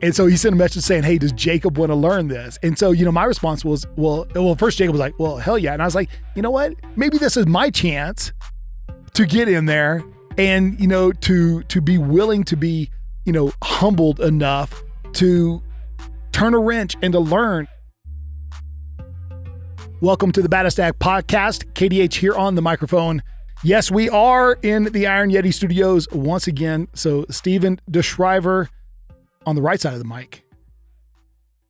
And so he sent a message saying, hey, does Jacob want to learn this? And so, my response was, well, first Jacob was like, well, hell yeah. And I was like, you know what? Maybe this is my chance to get in there and, to be willing to be, humbled enough to turn a wrench and to learn. Welcome to the BadAssDads podcast. KDH here on the microphone. Yes, we are in the ironyetistudios once again. So Stephen, DeSchryver on the right side of the mic.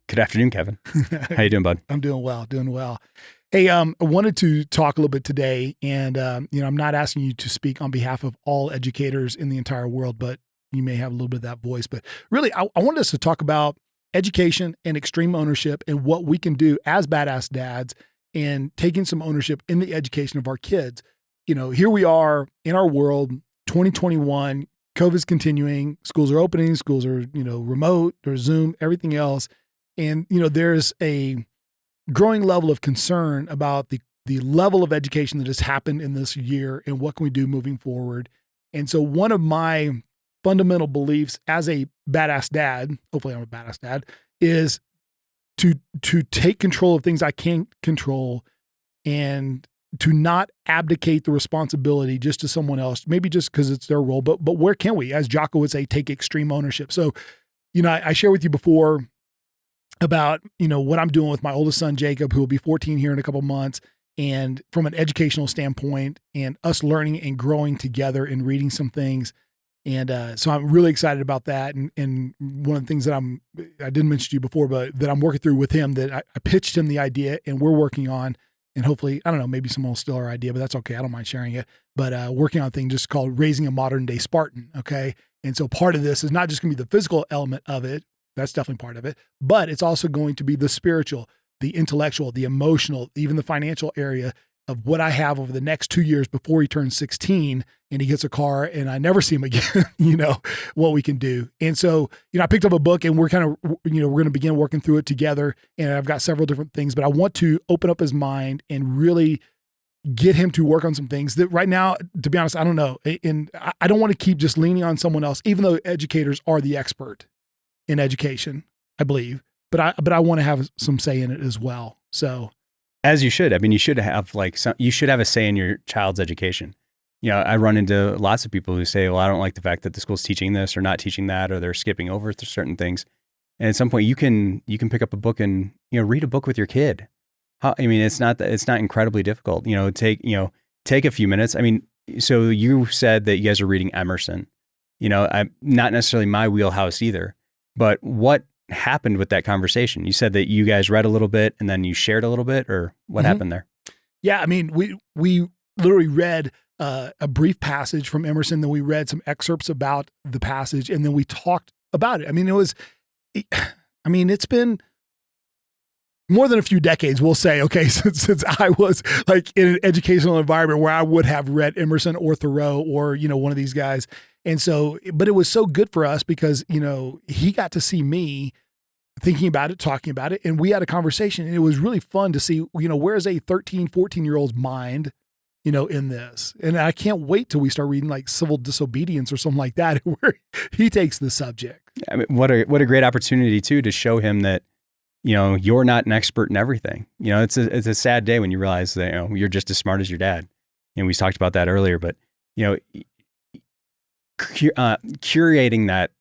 Good afternoon, Kevin. How you doing, bud? I'm doing well. Hey, I wanted to talk a little bit today, and I'm not asking you to speak on behalf of all educators in the entire world, but you may have a little bit of that voice. But really, I wanted us to talk about education and extreme ownership and what we can do as badass dads and taking some ownership in the education of our kids. Here we are in our world, 2021, COVID's continuing, schools are opening, schools are, remote or Zoom, everything else. And, there's a growing level of concern about the level of education that has happened in this year and what can we do moving forward. And so one of my fundamental beliefs as a badass dad, hopefully I'm a badass dad, is to take control of things I can't control and to not abdicate the responsibility just to someone else, maybe just because it's their role, but where can we, as Jocko would say, take extreme ownership? So, I shared with you before about, what I'm doing with my oldest son, Jacob, who will be 14 here in a couple months. And from an educational standpoint and us learning and growing together and reading some things. And so I'm really excited about that. And one of the things that I didn't mention to you before, but that I'm working through with him, that I pitched him the idea and we're working on, and hopefully, I don't know, maybe someone will steal our idea, but that's okay. I don't mind sharing it. But working on a thing just called Raising a Modern Day Spartan. Okay. And so part of this is not just going to be the physical element of it. That's definitely part of it, but it's also going to be the spiritual, the intellectual, the emotional, even the financial area of what I have over the next 2 years before he turns 16 and he gets a car and I never see him again, what we can do. And so, I picked up a book and we're kind of, we're going to begin working through it together. And I've got several different things, but I want to open up his mind and really get him to work on some things that right now, to be honest, I don't know. And I don't want to keep just leaning on someone else, even though educators are the expert in education, I believe, but I want to have some say in it as well. So, as you should. I mean, you should have you should have a say in your child's education. I run into lots of people who say, well, I don't like the fact that the school's teaching this or not teaching that, or they're skipping over certain things. And at some point you can pick up a book and, read a book with your kid. It's not incredibly difficult, take a few minutes. I mean, so you said that you guys are reading Emerson, I'm not necessarily my wheelhouse either, but what happened with that conversation? You said that you guys read a little bit and then you shared a little bit, or what happened there? Yeah. I mean, we literally read a brief passage from Emerson, then we read some excerpts about the passage, and then we talked about it. I mean, it's been more than a few decades, we'll say, okay, since I was like in an educational environment where I would have read Emerson or Thoreau or, one of these guys. And so, but it was so good for us because, he got to see me thinking about it, talking about it, and we had a conversation, and it was really fun to see, where's a 13, 14-year-old's mind, in this. And I can't wait till we start reading like Civil Disobedience or something like that, where he takes the subject. I mean, what a great opportunity too, to show him that, you're not an expert in everything. It's a sad day when you realize that, you're just as smart as your dad. And we talked about that earlier, but, curating that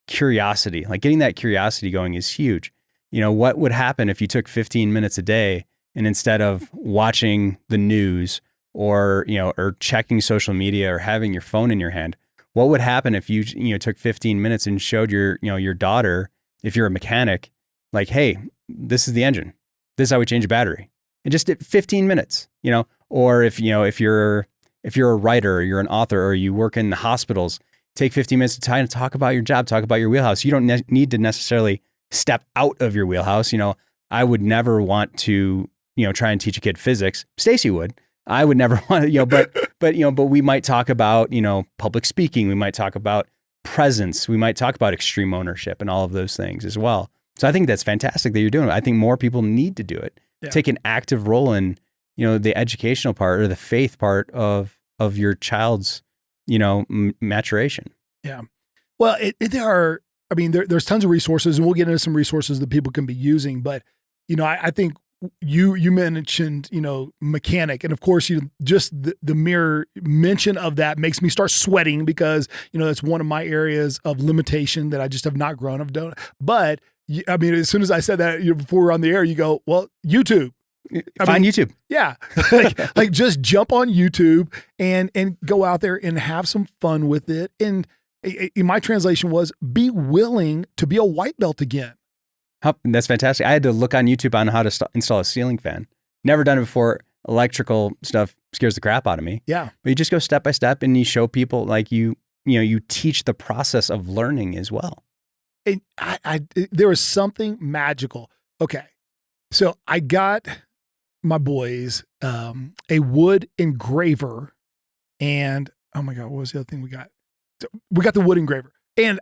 curiosity, like getting that curiosity going is huge. What would happen if you took 15 minutes a day and instead of watching the news or checking social media or having your phone in your hand, what would happen if you took 15 minutes and showed your daughter, if you're a mechanic, like, hey, this is the engine. This is how we change a battery. And just at 15 minutes, or if you're a writer or you're an author or you work in the hospitals, take 15 minutes to talk about your job, talk about your wheelhouse. You don't need to necessarily step out of your wheelhouse. I would never want to, try and teach a kid physics. Stacy would. I would never want to, but we might talk about, public speaking. We might talk about presence. We might talk about extreme ownership and all of those things as well. So I think that's fantastic that you're doing it. I think more people need to do it. Yeah. Take an active role in, the educational part or the faith part of your child's, maturation. Yeah. Well, there are I mean, there's tons of resources, and we'll get into some resources that people can be using. But, I think you mentioned, mechanic. And of course, just the mere mention of that makes me start sweating because, that's one of my areas of limitation that I just have not grown. But I mean, as soon as I said that before we were on the air, you go, well, YouTube. Find YouTube. Yeah. like just jump on YouTube and go out there and have some fun with it. And in my translation was be willing to be a white belt again. That's fantastic. I had to look on YouTube on how to install a ceiling fan. Never done it before. Electrical stuff scares the crap out of me. Yeah. But you just go step by step and you show people, like you teach the process of learning as well. And there was something magical. Okay. So I got my boys a wood engraver, and oh my God, what was the other thing we got? So we got the wood engraver, and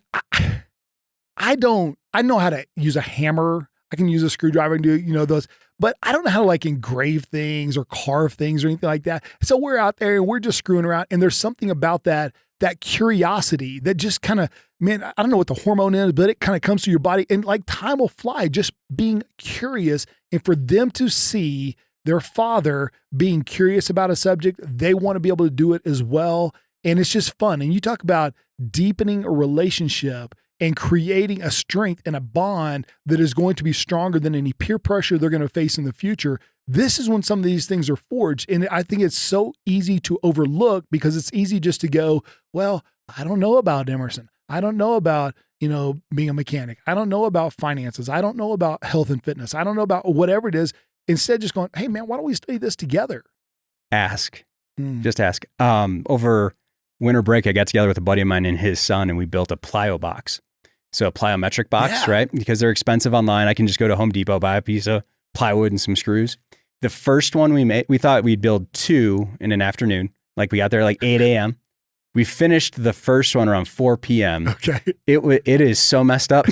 I know how to use a hammer. I can use a screwdriver and do, those, but I don't know how to engrave things or carve things or anything like that. So we're out there and we're just screwing around. And there's something about that curiosity that just kind of, man, I don't know what the hormone is, but it kind of comes to your body, and time will fly just being curious. And for them to see their father being curious about a subject, they want to be able to do it as well. And it's just fun. And you talk about deepening a relationship and creating a strength and a bond that is going to be stronger than any peer pressure they're going to face in the future. This is when some of these things are forged. And I think it's so easy to overlook because it's easy just to go, well, I don't know about Emerson. I don't know about, being a mechanic. I don't know about finances. I don't know about health and fitness. I don't know about whatever it is. Instead, just going, hey man, why don't we study this together? Ask. Just ask. Over winter break, I got together with a buddy of mine and his son, and we built a plyo box. So a plyometric box, right? Because they're expensive online. I can just go to Home Depot, buy a piece of plywood and some screws. The first one we made, we thought we'd build 2 in an afternoon. Like we got there 8 a.m. We finished the first one around 4 p.m. Okay. It is so messed up.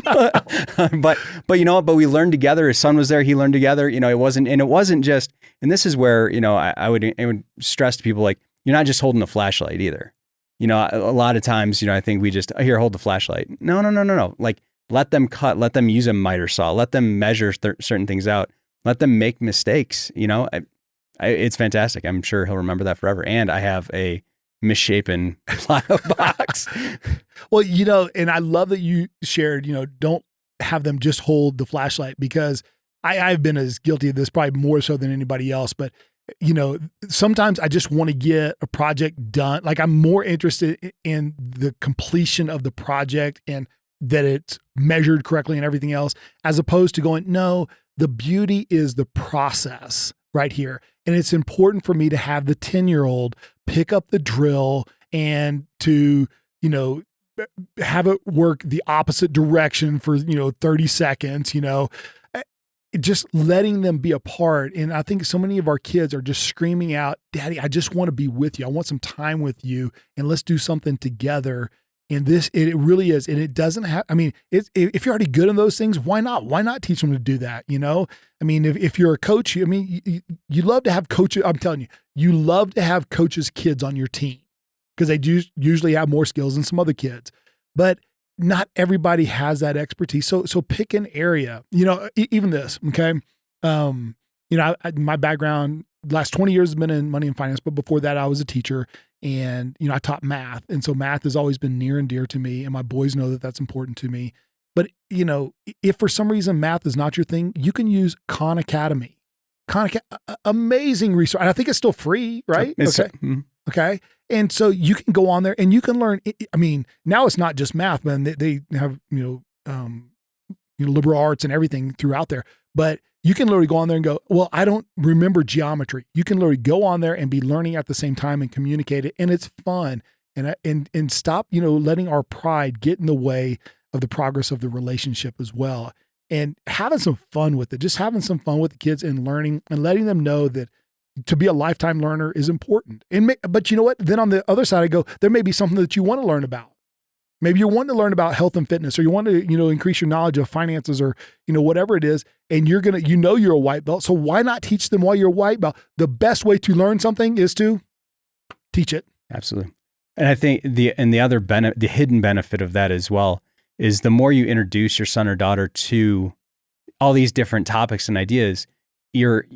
but you know what? But we learned together. His son was there. He learned together. It wasn't just, and this is where, I would stress to people, you're not just holding the flashlight either. A lot of times, I think we just, here, hold the flashlight. No. Let them cut, let them use a miter saw, let them measure certain things out, let them make mistakes. It's fantastic. I'm sure he'll remember that forever. And I have a misshapen plyo box. Well, and I love that you shared, don't have them just hold the flashlight, because I've been as guilty of this probably more so than anybody else, but sometimes I just want to get a project done. I'm more interested in the completion of the project and that it's measured correctly and everything else, as opposed to going, no, the beauty is the process right here. And it's important for me to have the 10-year-old pick up the drill and to, have it work the opposite direction for, 30 seconds, just letting them be a part. And I think so many of our kids are just screaming out, Daddy, I just want to be with you. I want some time with you, and let's do something together. And it really is. And it doesn't have, if you're already good in those things, why not? Why not teach them to do that? If you're a coach, you love to have coaches. I'm telling you, you love to have coaches' kids on your team because they do usually have more skills than some other kids, but not everybody has that expertise. So pick an area, even this, okay. My background, last 20 years has been in money and finance, but before that I was a teacher, and, I taught math. And so math has always been near and dear to me, and my boys know that that's important to me. But, if for some reason math is not your thing, you can use Khan Academy. Amazing resource. And I think it's still free, right? Okay. Okay. And so you can go on there and you can learn. Now it's not just math, man. They have, liberal arts and everything throughout there, but you can literally go on there and go, well, I don't remember geometry. You can literally go on there and be learning at the same time and communicate it. And it's fun. And stop, letting our pride get in the way of the progress of the relationship as well. And having some fun with it, just having some fun with the kids and learning and letting them know that to be a lifetime learner is important. But you know what? Then on the other side, I go, there may be something that you want to learn about. Maybe you want to learn about health and fitness, or you want to, increase your knowledge of finances, or, whatever it is. And you're you're a white belt. So why not teach them while you're a white belt? The best way to learn something is to teach it. Absolutely. And I think the hidden benefit of that as well is the more you introduce your son or daughter to all these different topics and ideas, you're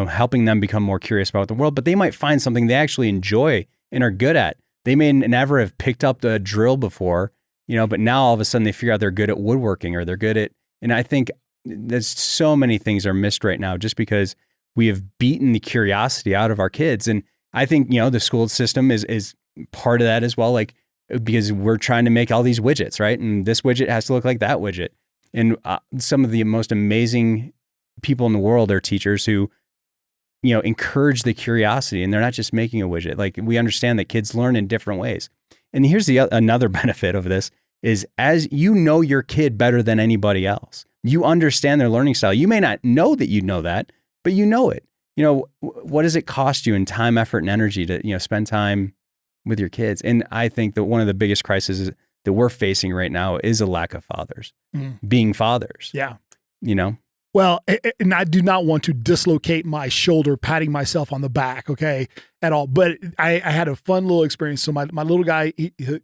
helping them become more curious about the world, but they might find something they actually enjoy and are good at. They may never have picked up the drill before, but now all of a sudden they figure out they're good at woodworking or they're good at, and I think there's so many things are missed right now just because we have beaten the curiosity out of our kids. And I think, the school system is part of that as well. Like, because we're trying to make all these widgets, right? And this widget has to look like that widget. And some of the most amazing people in the world are teachers who, encourage the curiosity, and they're not just making a widget. Like, we understand that kids learn in different ways. And here's another benefit of this is, as you know your kid better than anybody else, you understand their learning style. You may not know that you know that, but you know it. What does it cost you in time, effort, and energy to, spend time with your kids? And I think that one of the biggest crises that we're facing right now is a lack of fathers being fathers. Yeah. Well, and I do not want to dislocate my shoulder, patting myself on the back, okay, at all. But I had a fun little experience. So my little guy,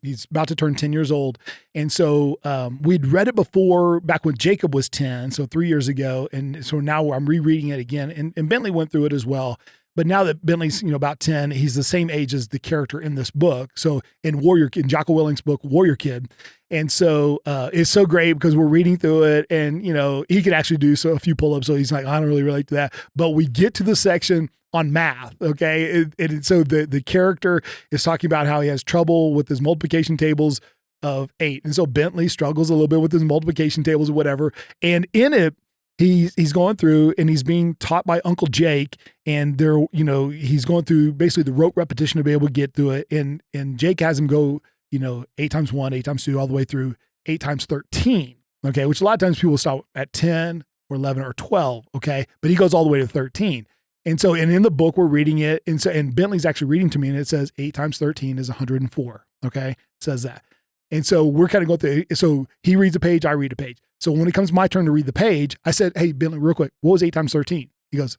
he's about to turn 10 years old. And so we'd read it before, back when Jacob was 10, so 3 years ago. And so now I'm rereading it again. And Bentley went through it as well. But now that Bentley's, about 10, he's the same age as the character in this book. So in Jocko Willink's book, Warrior Kid. And so it's so great because we're reading through it and, he can actually do a few pull-ups. So he's like, I don't really relate to that. But we get to the section on math. Okay. So the character is talking about how he has trouble with his multiplication tables of 8. And so Bentley struggles a little bit with his multiplication tables or whatever. And in it, he's going through and he's being taught by Uncle Jake, and he's going through basically the rote repetition to be able to get through it. And Jake has him go, 8 times 1, 8 times 2, all the way through 8 times 13. Okay. Which a lot of times people stop at 10 or 11 or 12. Okay. But he goes all the way to 13. And so, and in the book, we're reading it. And Bentley's actually reading to me, and it says 8 times 13 is 104. Okay. It says that. And so we're kind of going through, so he reads a page, I read a page. So when it comes my turn to read the page, I said, hey, Bentley, real quick, what was 8 times 13? He goes,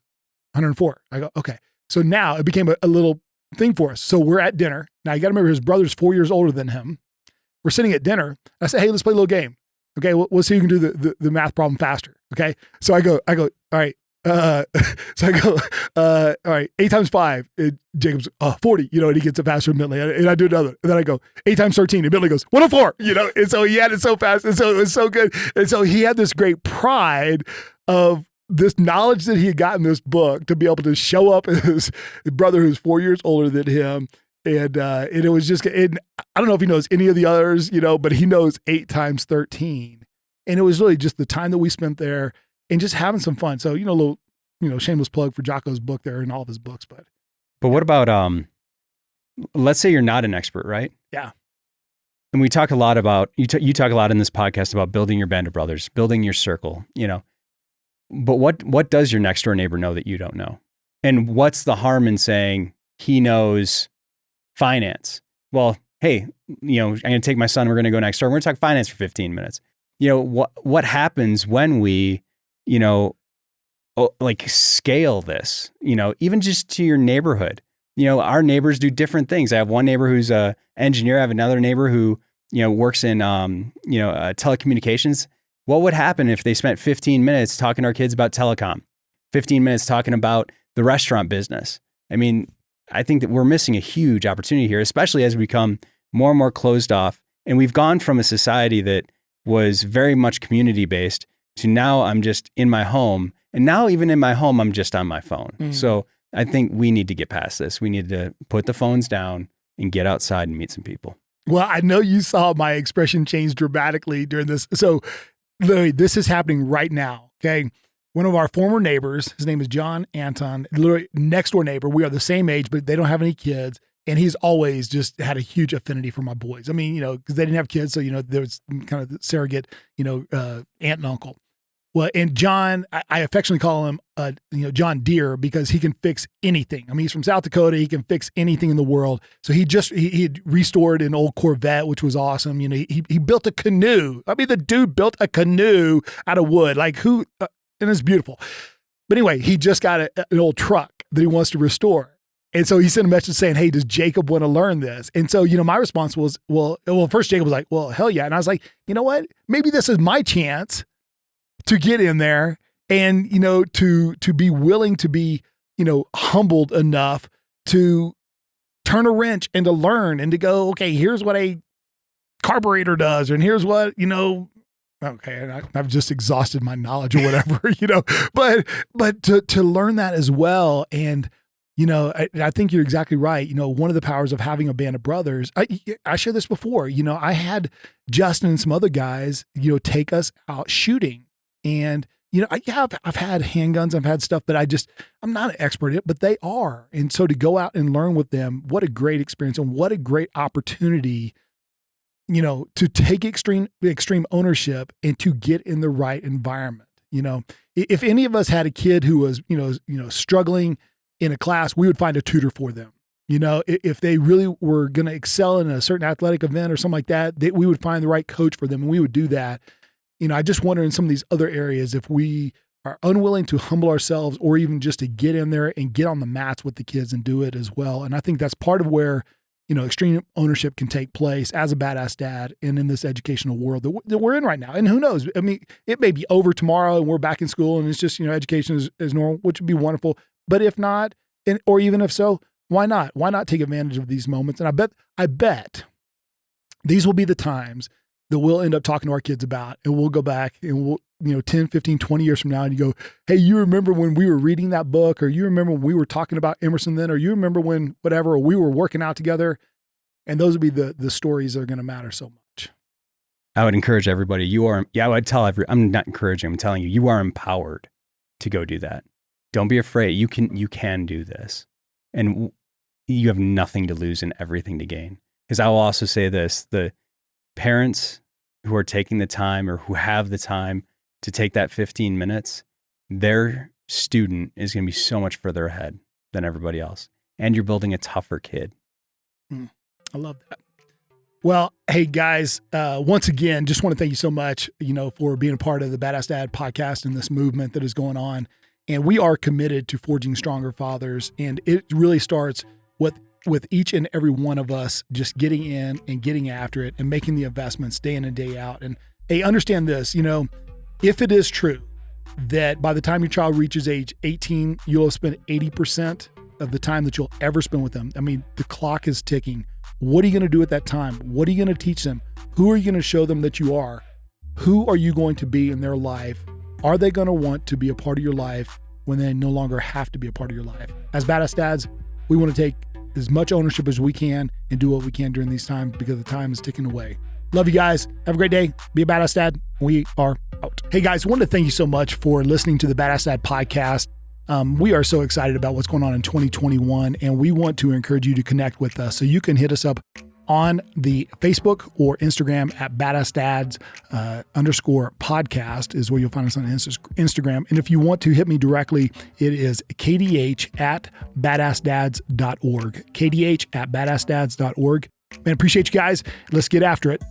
104. I go, okay. So now it became a little thing for us. So we're at dinner. Now you got to remember, his brother's 4 years older than him. We're sitting at dinner. I said, hey, let's play a little game. Okay. We'll see who can do the math problem faster. Okay. So I go, all right. So I go, all right, 8 times 5, Jacob's 40, and he gets it faster than Bentley. And I do another. And then I go, 8 times 13, and Bentley goes, 104, and so he had it so fast. And so it was so good. And so he had this great pride of this knowledge that he had gotten in this book to be able to show up as his brother who's 4 years older than him. And it was just, I don't know if he knows any of the others, but he knows 8 times 13. And it was really just the time that we spent there and just having some fun. So, a little, shameless plug for Jocko's book there and all of his books. But what about, let's say you're not an expert, right? Yeah. And we talk a lot about, you talk a lot in this podcast about building your band of brothers, building your circle, but what does your next door neighbor know that you don't know? And what's the harm in saying he knows finance? Well, hey, I'm going to take my son, we're going to go next door. We're going to talk finance for 15 minutes. What happens when we, scale this, even just to your neighborhood. Our neighbors do different things. I have one neighbor who's a engineer. I have another neighbor who, works in, telecommunications. What would happen if they spent 15 minutes talking to our kids about telecom, 15 minutes talking about the restaurant business? I mean, I think that we're missing a huge opportunity here, especially as we become more and more closed off. And we've gone from a society that was very much community-based to now I'm just in my home. And now even in my home, I'm just on my phone. Mm. So I think we need to get past this. We need to put the phones down and get outside and meet some people. Well, I know you saw my expression change dramatically during this. So literally, this is happening right now, okay? One of our former neighbors, his name is John Anton, literally next door neighbor. We are the same age, but they don't have any kids. And he's always just had a huge affinity for my boys. I mean, because they didn't have kids. So, there was kind of the surrogate, aunt and uncle. Well, and John, I affectionately call him, John Deere, because he can fix anything. I mean, he's from South Dakota. He can fix anything in the world. So he had restored an old Corvette, which was awesome. He built a canoe. I mean, the dude built a canoe out of wood, and it's beautiful. But anyway, he just got an old truck that he wants to restore. And so he sent a message saying, hey, does Jacob want to learn this? And so, my response was, well, first Jacob was like, well, hell yeah. And I was like, you know what? Maybe this is my chance to get in there and, to be willing to be, humbled enough to turn a wrench and to learn and to go, okay, here's what a carburetor does. And here's what, okay, I've just exhausted my knowledge or whatever, but to learn that as well. And, I think you're exactly right. One of the powers of having a band of brothers, I shared this before, I had Justin and some other guys, take us out shooting. And, I've had handguns, I've had stuff, but I'm not an expert in it, but they are. And so to go out and learn with them, what a great experience and what a great opportunity, to take extreme ownership and to get in the right environment. If any of us had a kid who was, struggling in a class, we would find a tutor for them. If they really were going to excel in a certain athletic event or something like that, we would find the right coach for them and we would do that. I just wonder in some of these other areas, if we are unwilling to humble ourselves or even just to get in there and get on the mats with the kids and do it as well. And I think that's part of where, extreme ownership can take place as a badass dad and in this educational world that we're in right now. And who knows? I mean, it may be over tomorrow and we're back in school and it's just, education is normal, which would be wonderful. But if not, or even if so, why not? Why not take advantage of these moments? And I bet these will be the times that we'll end up talking to our kids about, and we'll go back and we'll, 10, 15, 20 years from now, and you go, hey, you remember when we were reading that book, or you remember when we were talking about Emerson then, or you remember when whatever, or we were working out together. And those would be the stories that are going to matter so much. I would encourage everybody. I would tell I'm not encouraging, I'm telling you, you are empowered to go do that. Don't be afraid. You can do this. And you have nothing to lose and everything to gain. Because I will also say this, the parents who are taking the time or who have the time to take that 15 minutes, their student is going to be so much further ahead than everybody else. And you're building a tougher kid. I love that. Well, hey guys, once again, just want to thank you so much, for being a part of the Badass Dad podcast and this movement that is going on. And we are committed to forging stronger fathers. And it really starts with each and every one of us just getting in and getting after it and making the investments day in and day out. And hey, understand this, if it is true that by the time your child reaches age 18, you'll have spent 80% of the time that you'll ever spend with them. I mean, the clock is ticking. What are you going to do at that time? What are you going to teach them? Who are you going to show them that you are? Who are you going to be in their life? Are they going to want to be a part of your life when they no longer have to be a part of your life? As badass dads, we want to take as much ownership as we can and do what we can during these times because the time is ticking away. Love you guys. Have a great day. Be a badass dad. We are out. Hey guys, I wanted to thank you so much for listening to the Badass Dad podcast. We are so excited about what's going on in 2021, and we want to encourage you to connect with us. So you can hit us up on the Facebook or Instagram at BadAssDads _podcast is where you'll find us on Instagram. And if you want to hit me directly, it is KDH at BadAssDads.org. KDH at BadAssDads.org. Man, appreciate you guys. Let's get after it.